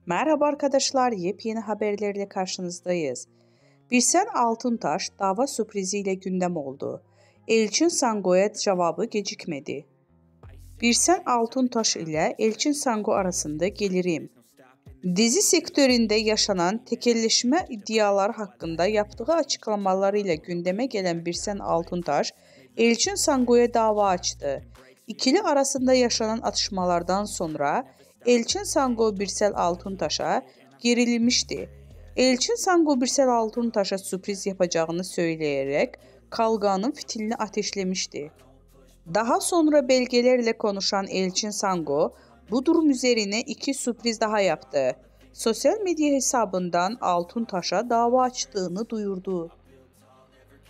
Merhaba arkadaşlar, yepyeni haberlerle karşınızdayız. Birsen Altuntaş dava sürpriziyle gündem oldu. Elçin Sango'ya cevabı gecikmedi. Birsen Altuntaş ile Elçin Sango arasında gelirim. Dizi sektöründe yaşanan tekelleşme iddiaları hakkında yaptığı açıklamalarıyla gündeme gelen Birsen Altuntaş, Elçin Sango'ya dava açtı. İkili arasında yaşanan atışmalardan sonra Elçin Sango Birsel Altuntaş'a gerilmişti. Elçin Sango Birsel Altuntaş'a sürpriz yapacağını söyleyerek kavganın fitilini ateşlemişti. Daha sonra belgelerle konuşan Elçin Sango, bu durum üzerine iki sürpriz daha yaptı. Sosyal medya hesabından Altuntaş'a dava açtığını duyurdu.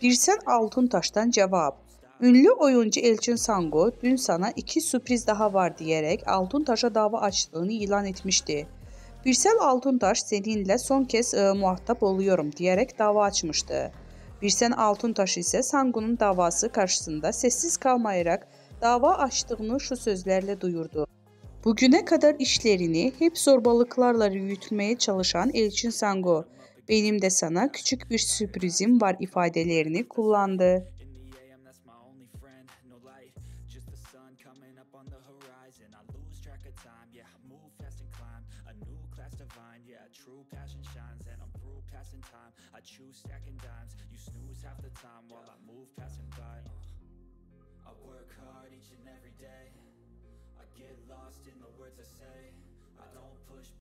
Birsen Altuntaş'tan cevap. Ünlü oyuncu Elçin Sango dün sana iki sürpriz daha var diyerek Altuntaş'a dava açtığını ilan etmişti. Birsel Altuntaş seninle son kez muhatap oluyorum diyerek dava açmıştı. Birsen Altuntaş ise Sango'nun davası karşısında sessiz kalmayarak dava açtığını şu sözlerle duyurdu. Bugüne kadar işlerini hep zorbalıklarla yürütmeye çalışan Elçin Sango, benim de sana küçük bir sürprizim var ifadelerini kullandı. I choose stacking dimes. You snooze half the time while I move passing by. I work hard each and every day. I get lost in the words I say. I don't push